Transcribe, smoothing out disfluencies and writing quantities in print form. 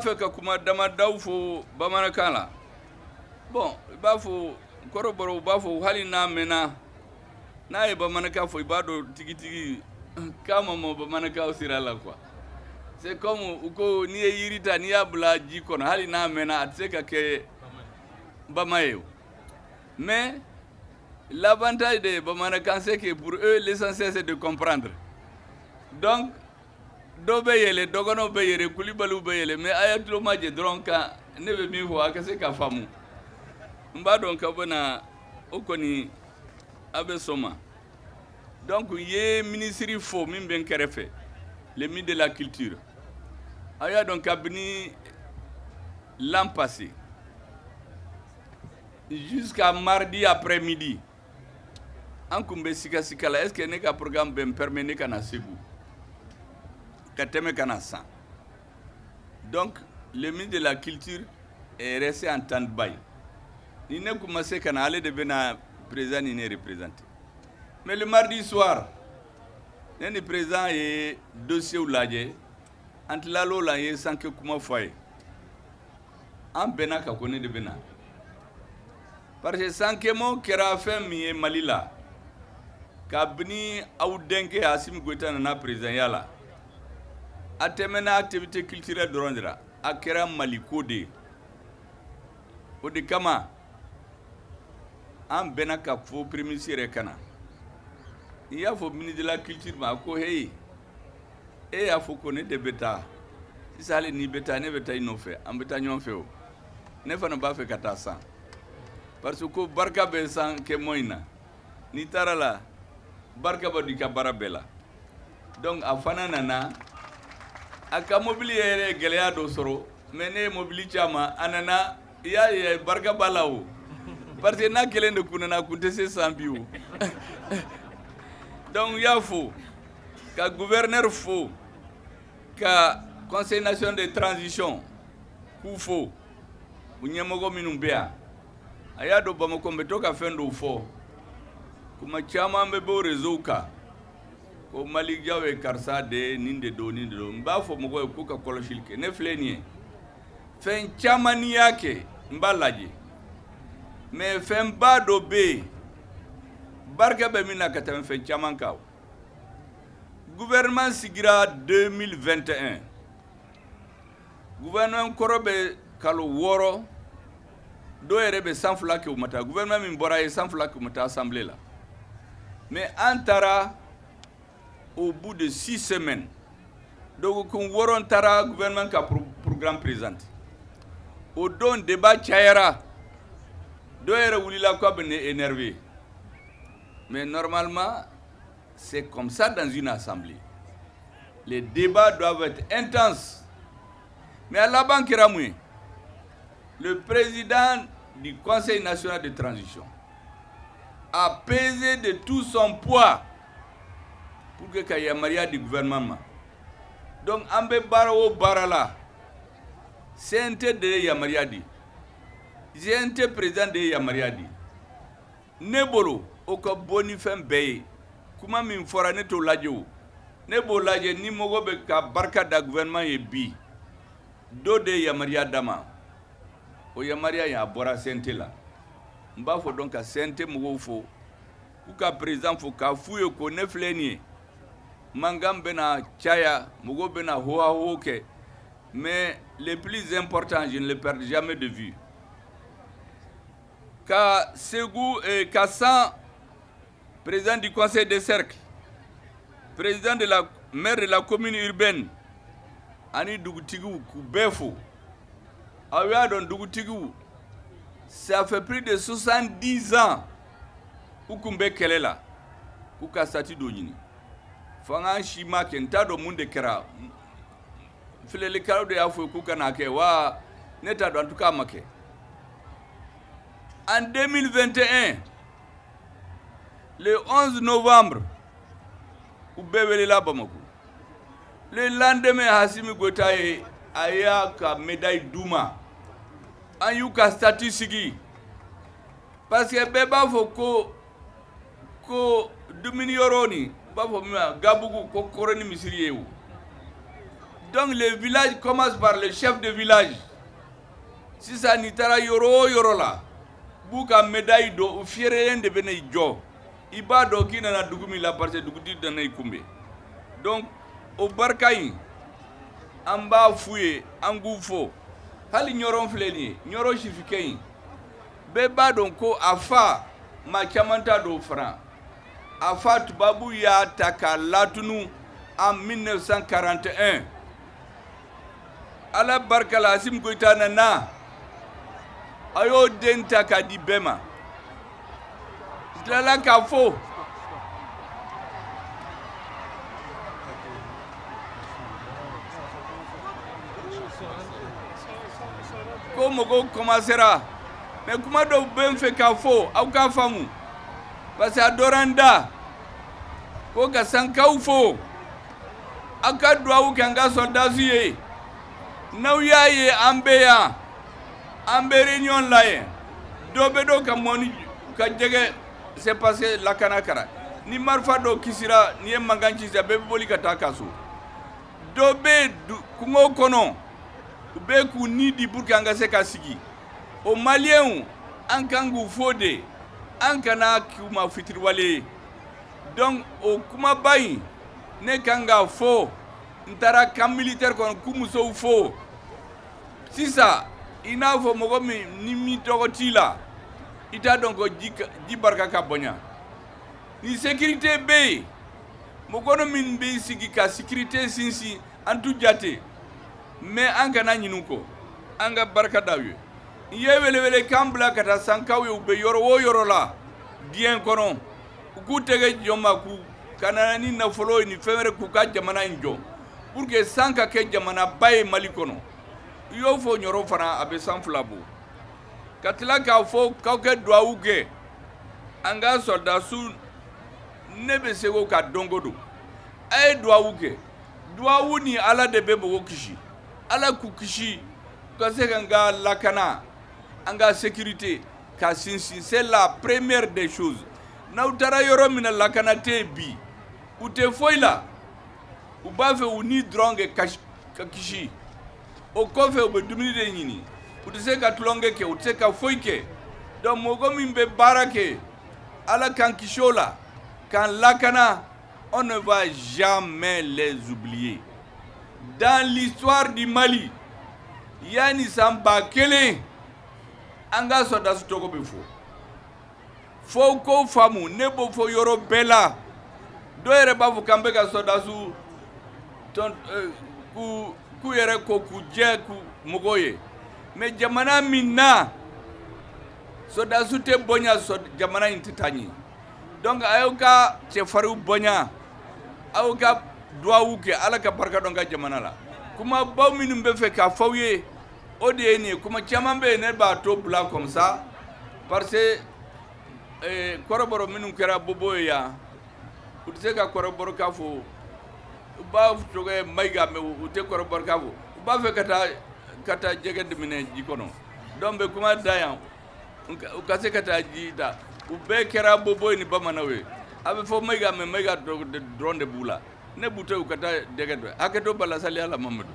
fait ka kuma damadaw fo bamanankan la bon i b'a fɔ kɔrɔbɔrɔw b'a fɔ hali n'a mɛnna n'a ye bamanankan fɔ i b'a dɔn tigitigi k'a ma mɔ bamanankan sira la quoi c'est comme u ko n'i ye yiri ta n'i y'a bila ji kɔnɔ hali n'a mɛnna a tɛ se ka kɛ bama ye mais l'avantage de bamanankan c'est que pour eux l'essentiel c'est de comprendre donc dɔ bɛ yɛlɛ dɔgɔnɔw bɛ yɛlɛ kulibaliw bɛ yɛlɛ mais a ye tulo majɛ dɔrɔn kan ne bɛ min fɔ a ka se ka faamu n b'a dɔn ka bɔ na o kɔni a bɛ sɔn ma donc u ye minisiri fo min bɛ n kɛrɛfɛ le ministre de la culture a y'a dɔn kabini l'an passé jusqu'à mardi après-midi an kun bɛ sikasika la est-ce que ne ka programme bɛ n permet ne ka na Segu ka tɛmɛ ka na san donc le ministre de la culture est resté en stand-by ni ne kun ma se ka na ale de bɛna président ni ne représenter mais le mardi soir ne ni président ye dossier lajɛ an tilal'o la n ye sanke kuma fɔ a ye an bɛnna ka ko ne de bɛna parce que sankemo kɛra fɛn min ye Mali la kabini aw denkɛ Asimi Goyita nana présidentya la a tɛmɛna activité culturelle dɔrɔn de la a kɛra Maliko de ye o de kama an bɛnna ka fɔ premier ministre yɛrɛ ka na i y'a fɔ ministre de la culture ma a ko hey e y'a fɔ ko ne de bɛ taa sisan hali n'i bɛ taa ne bɛ taa i nɔfɛ an bɛ taa ɲɔgɔn fɛ o ne fana b'a fɛ ka taa san parce que ko barika bɛ san kɛmɔ in na n'i taara la barika bɛ don i ka baara bɛɛ la donc a fana nana a ka mobili yɛrɛ gɛlɛya dɔ sɔrɔ mais ne ye mobili ci a ma a nana i y'a ye barika b'a la o parce que n'a kelen de kun nana a kun tɛ se san bi o donc n y'a fo ka gouverneur fo ka conseil national de transition k'u fo u ɲɛmɔgɔ minnu bɛ yan a y'a dɔn Bamako n bɛ to ka fɛn dɔw fɔ kuma caman bɛ bɔ o réseau kan ko Malijaw ye karisa de ye nin de don nin de don n b'a fɔ mɔgɔw ye k'u ka kɔlɔsili kɛ ne filɛ nin ye fɛn caman n'i y'a kɛ n b'a lajɛ mais fɛnba dɔ bɛ yen barika bɛ min na ka tɛmɛ fɛn caman kan gouvernement sigira 2021 gouvernement kɔrɔ bɛ kalo 6 dɔw yɛrɛ bɛ san 2 kɛ u ma taa gouvernement min bɔra ye san 2 kɛ u ma taa assemblée la mais an taara au bout de 6 semaines donc kun 6 taara gouvernement ka programme présenté o don débat cayara dɔw yɛrɛ wulila k'a bɛ ne énervé mais normalement c'est comme ça dans une assemblée les débats doivent être intenses mais à la banque kɛra mun ye le président du conseil national de transition a pesé de tout son poids pour que ka yamaruya di gouvernement ma donc an bɛ baara o baara la CNT de ye yamaruya di CNT président de ye yamaruya di ne bolo o ka bɔ ni fɛn bɛɛ ye kuma min fɔra ne t'o lajɛ o ne b'o lajɛ ni mɔgɔ bɛ ka barika da gouvernement ye bi dɔ de ye yamaruya d'a ma o yamaruya in a bɔra CNT la n b'a fɔ donc ka CNT mɔgɔw fo k'u ka président fo k'a f'u ye ko ne filɛ nin ye mankan bɛna caya mɔgɔw bɛna hohaho kɛ mais le plus important je ne le perds jamais de vue ka Segu ka san président du conseil des cercles président de la maire de la commune urbaine ani dugutigiw k'u bɛɛ fo aw y'a dɔn dugutigiw ça fait plus de 70 ans u kun bɛ kɛlɛ la k'u ka statut dɔ ɲini fanga si ma kɛ n t'a dɔn mun de kɛra filɛlikɛlaw de y'a fɔ k'u kana kɛ wa ne t'a dɔn en tout cas a ma kɛ en 2021 le 11 novembre u bɛɛ welela Bamako le lendemain Asimi Goyita ye a y'a ka médaille d'u ma an y'u ka statut sigi parce que bɛɛ b'a fɔ ko dumuni yɔrɔ nin b'a fɔ min ma gabugu ko kɔrɔ ni misiri ye o Donc le village commence par le chef de village. Si ça n'y tara yoro yoro la, buka médaille do ou fiere de bene jo. Iba do ki nana dugumi la parce duguti dana ikumbe. Donc au barkaï, en bas fouye, en goufo. Hali nyoron fleni, nyoro shifikein. Beba donc ko afa ma kamanta do franc. Afa tubabu ya taka latunu en 1941. Ala barkala asim goita nana. Ayo den taka di bema. Lala kafo. Como go commencera. Mais comment do ben fait kafo au kafamu. Parce que adoranda. Ko ka sankau fo. Aka duawu kanga soldat ye. Now yaye ambeya. Ambe réunion laye. Dobe do ka moni ka jege c'est passé la kanakara. Ni marfa do kisira ni manganchi za bebe boli katakasu. Dobe kungo kono. Be ku ni di burkanga se kasigi. O malien an kangu fode an kana kuma fitirwale. Donc o kuma bayi ne kanga fo ntara kam militaire kon kumuso fo. Sisa ina fo mogo mi ni mi togotila ita donc di barka ka bonya ni sécurité be mogo no min be sigi ka sécurité sinsi antu jate mais an kana nyinuko anga barka dawe yewele wele kambla kata sankawe ube yoro wo yoro la bien kono ku tege joma ku kana ni na folo ni femere ku ka jamana injo pour que sanka ke jamana baye malikono yo fo nyoro fana abe sanflabo katila ka fo ka ke douauke anga soldat su nebe sego ka dongodo ay douauke douau ni ala de be bogo kishi ala ku kishi ka se nga lakana anga sécurité ka sinsi c'est la première des choses na utara yoro mina lakana te bi ute foila ubafe uni dronge ka kishi o kofe o be dumuni de nyini utise ka tulonge ke utise ka foike donc mogo mimbe barake ala kan kishola kan lakana on ne va jamais les oublier dans l'histoire du Mali yani samba kele anga soda su togo be fo ko famu nebo fo yoro bela do ere bafu kambe ka soda su ton ku yere ko ku je ku mogoye mais jamana minna soda su te bonya jamana intitani donc ayoka che faru bonya ayoka douau ke ala ka barka donga jamana la kuma baw minum be fe ka fawye ode ni kuma chamambe ne ba to bla comme ça parce que koroboro minum kera bobo ya utse ka koroboro ka fo ba toge mayga me ute koroboro ka fo ba fe kata jege de mine jikono dombe kuma dayan ukase kata jida ube kera bobo ni bamanawe abe fo mayga me mayga do drone de bula ne bute ukata jege do aketo bala sali ala mamadou